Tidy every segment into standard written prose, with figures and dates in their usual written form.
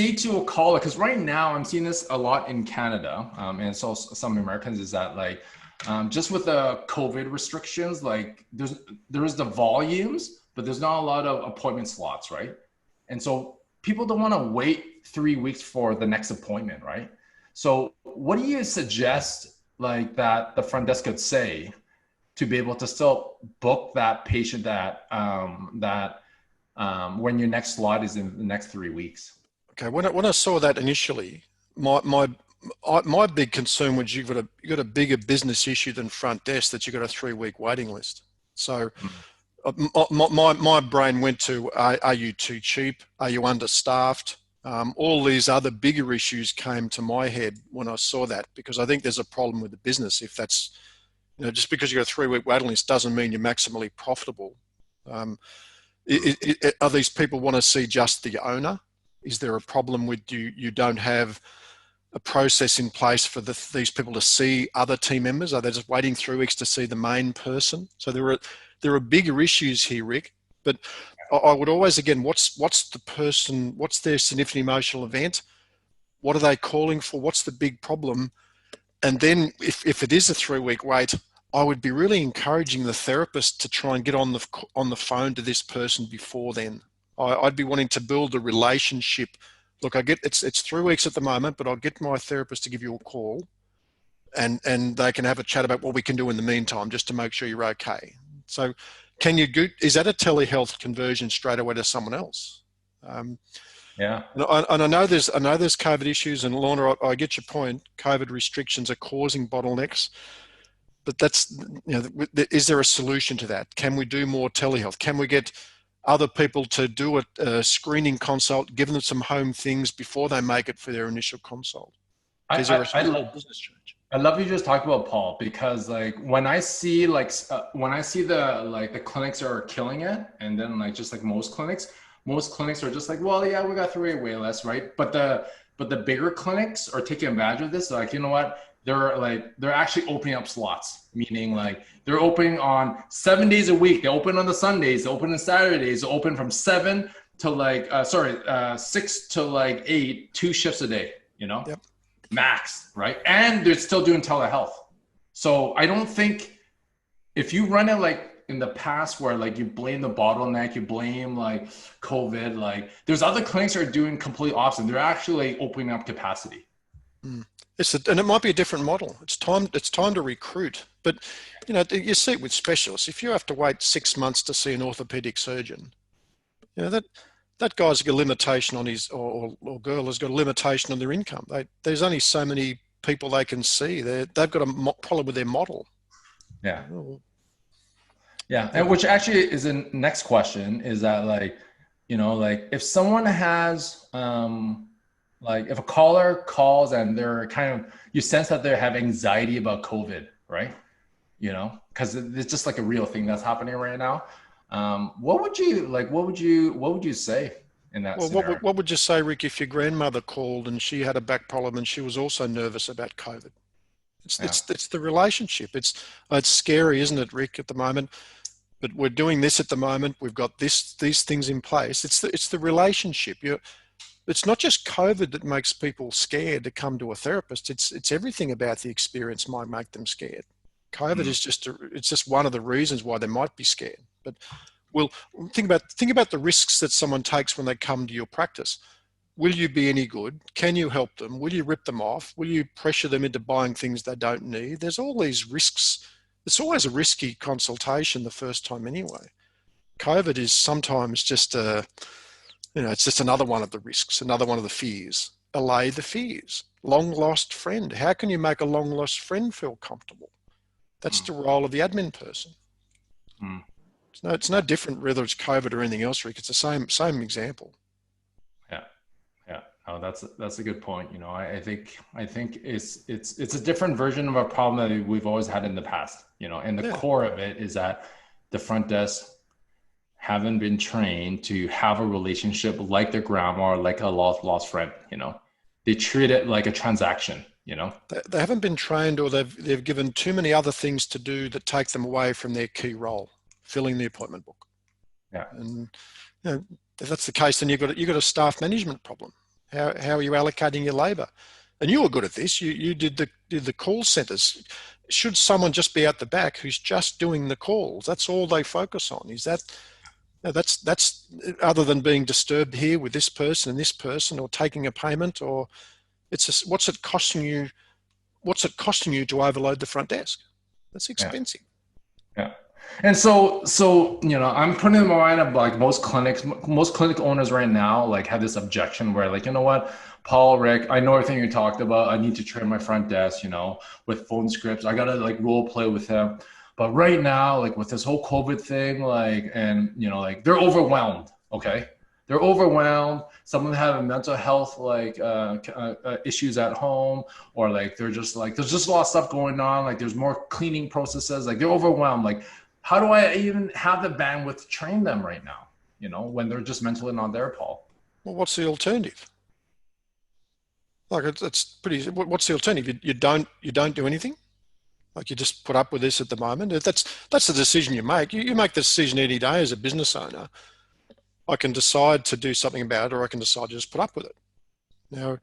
say to a caller, because right now I'm seeing this a lot in Canada, and so some Americans, is that like, just with the COVID restrictions, like there's the volumes, but there's not a lot of appointment slots, right? And so people don't want to wait 3 weeks for the next appointment, right? So what do you suggest like that the front desk could say to be able to still book that patient that when your next slot is in the next 3 weeks? Okay, when I saw that initially, my big concern was you've got a bigger business issue than front desk, that you've got a 3-week waiting list. So my brain went to, are you too cheap? Are you understaffed? All these other bigger issues came to my head when I saw that, because I think there's a problem with the business. If that's, just because you've got a 3-week waiting list doesn't mean you're maximally profitable. Are these people want to see just the owner? Is there a problem with you don't have a process in place for these people to see other team members? Are they just waiting 3 weeks to see the main person? So there are bigger issues here, Rick. But I would always, again, what's their significant emotional event? What are they calling for? What's the big problem? And then if it is a 3-week wait, I would be really encouraging the therapist to try and get on the phone to this person before then. I'd be wanting to build a relationship. Look, I get it's 3 weeks at the moment, but I'll get my therapist to give you a call, and they can have a chat about what we can do in the meantime, just to make sure you're okay. So, is that a telehealth conversion straight away to someone else? Yeah. And I know there's COVID issues, and Lorna, I get your point. COVID restrictions are causing bottlenecks, but that's, is there a solution to that? Can we do more telehealth? Can we get other people to do a screening consult, give them some home things before they make it for their initial consult? Is there a business change? I love you just talked about, Paul, because like when I see the clinics are killing it, and then just like most clinics are just like, well, yeah, we got 3 wait lists, right? But the bigger clinics are taking advantage of this. Like, you know what? They're actually opening up slots, meaning like they're opening on 7 days a week. They open on the Sundays, they open on Saturdays, they open from 7 to 6 to 8, 2 shifts a day, Yep. Max, right? And they're still doing telehealth. So I don't think if you run it like in the past where you blame the bottleneck, you blame COVID, there's other clinics that are doing complete opposite. They're actually opening up capacity. And it might be a different model. It's time to recruit. But you see it with specialists. If you have to wait 6 months to see an orthopedic surgeon, that guy's got a limitation on his or girl has got a limitation on their income. There's only so many people they can see. They've got a problem with their model. Yeah. Yeah, and which actually is the next question, is that if someone has if a caller calls and they're you sense that they have anxiety about COVID, right? Because it's just a real thing that's happening right now. What would you say in that scenario? What would you say, Rick, if your grandmother called and she had a back problem and she was also nervous about COVID? It's the relationship. It's scary, isn't it, Rick, at the moment? But we're doing this at the moment. We've got these things in place. It's the relationship. It's not just COVID that makes people scared to come to a therapist. It's everything about the experience might make them scared. COVID is just one of the reasons why they might be scared. But think about the risks that someone takes when they come to your practice. Will you be any good? Can you help them? Will you rip them off? Will you pressure them into buying things they don't need? There's all these risks. It's always a risky consultation the first time anyway. COVID is sometimes just it's just another one of the risks, another one of the fears. Allay the fears. Long lost friend. How can you make a long lost friend feel comfortable? That's the role of the admin person. It's no different whether it's COVID or anything else, Rick. It's the same example. Yeah. Oh, that's a good point. I think it's a different version of a problem that we've always had in the past. And the core of it is that the front desk haven't been trained to have a relationship like their grandma or like a lost friend. They treat it like a transaction. They haven't been trained, or they've given too many other things to do that take them away from their key role, filling the appointment book. Yeah. And if that's the case, then you've got a staff management problem. How are you allocating your labor? And you were good at this. You did the call centers. Should someone just be at the back who's just doing the calls? That's all they focus on. Is that, that's other than being disturbed here with this person and this person, or taking a payment, or it's just, what's it costing you? What's it costing you to overload the front desk? That's expensive. Yeah. And so, I'm putting in my mind of like most clinic owners right now, like have this objection where like, you know what, Paul, Rick, I know everything you talked about. I need to train my front desk, with phone scripts. I got to like role play with them. But right now, like with this whole COVID thing, like, and like they're overwhelmed. Okay. They're overwhelmed. Some of them have mental health issues at home, or like they're just like, there's just a lot of stuff going on. Like there's more cleaning processes. Like they're overwhelmed. Like, how do I even have the bandwidth to train them right now? When they're just mentally not there, Paul. Well, what's the alternative? Like it's pretty. What's the alternative? You don't do anything. Like you just put up with this at the moment. That's the decision you make. You make the decision any day as a business owner. I can decide to do something about it, or I can decide to just put up with it. Now,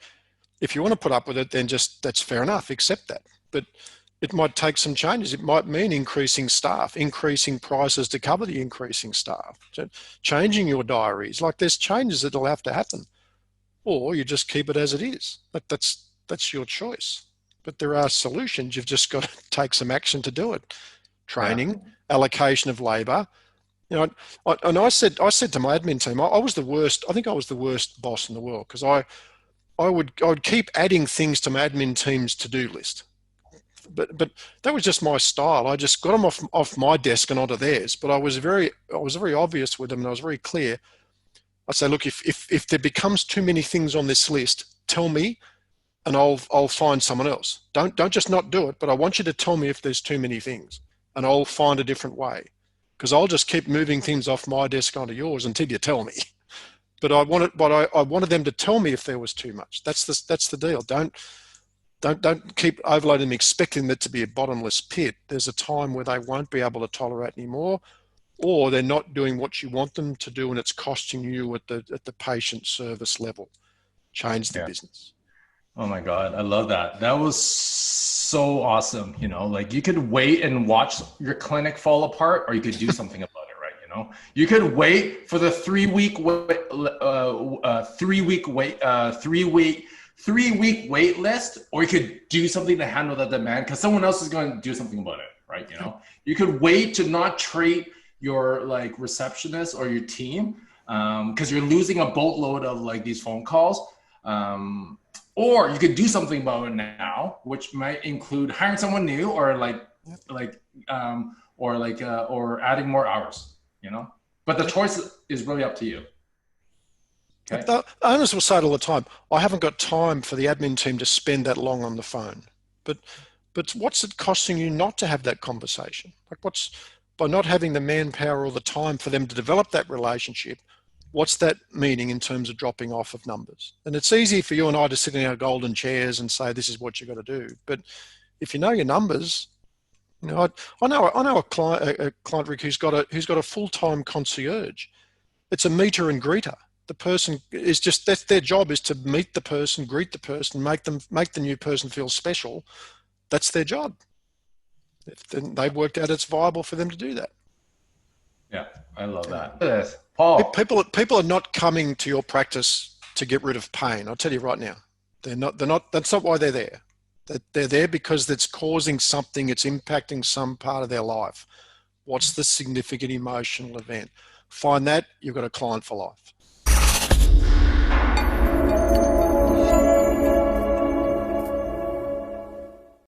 if you want to put up with it, then that's fair enough. Accept that. But it might take some changes. It might mean increasing staff, increasing prices to cover the increasing staff, changing your diaries. Like there's changes that'll have to happen, or you just keep it as it is. That's your choice. But there are solutions. You've just got to take some action to do it. Training, allocation of labor. I said to my admin team, I was the worst. I think I was the worst boss in the world, because I would keep adding things to my admin team's to-do list. But that was just my style. I just got them off my desk and onto theirs. But I was very obvious with them, and I was very clear. I say, look, if there becomes too many things on this list, tell me, and I'll find someone else. Don't just not do it, but I want you to tell me if there's too many things, and I'll find a different way. Because I'll just keep moving things off my desk onto yours until you tell me. But I wanted them to tell me if there was too much. That's the deal. Don't keep overloading them, expecting that to be a bottomless pit. There's a time where they won't be able to tolerate anymore, or they're not doing what you want them to do, and it's costing you at the patient service level. Change the business. Oh my God, I love that. That was so awesome. Like you could wait and watch your clinic fall apart, or you could do something about it, right? You could wait for the 3 week wait list, or you could do something to handle that demand because someone else is going to do something about it, right? You could wait to not treat your like receptionist or your team because you're losing a boatload of like these phone calls. Or you could do something about it now, which might include hiring someone new, or or adding more hours, But the choice is really up to you. Okay. The owners will say it all the time, I haven't got time for the admin team to spend that long on the phone. But what's it costing you not to have that conversation? Like by not having the manpower or the time for them to develop that relationship, what's that meaning in terms of dropping off of numbers? And it's easy for you and I to sit in our golden chairs and say, this is what you've got to do. But if you know your numbers, I know a client, Rick, who's got a full-time concierge. It's a meter and greeter. The person is that's their job, is to meet the person, greet the person, make the new person feel special. That's their job. Then they've worked out it's viable for them to do that. Yeah, I love that. Yes. Paul. People are not coming to your practice to get rid of pain. I'll tell you right now, they're not. That's not why they're there. They're there because it's causing something. It's impacting some part of their life. What's the significant emotional event? Find that, you've got a client for life.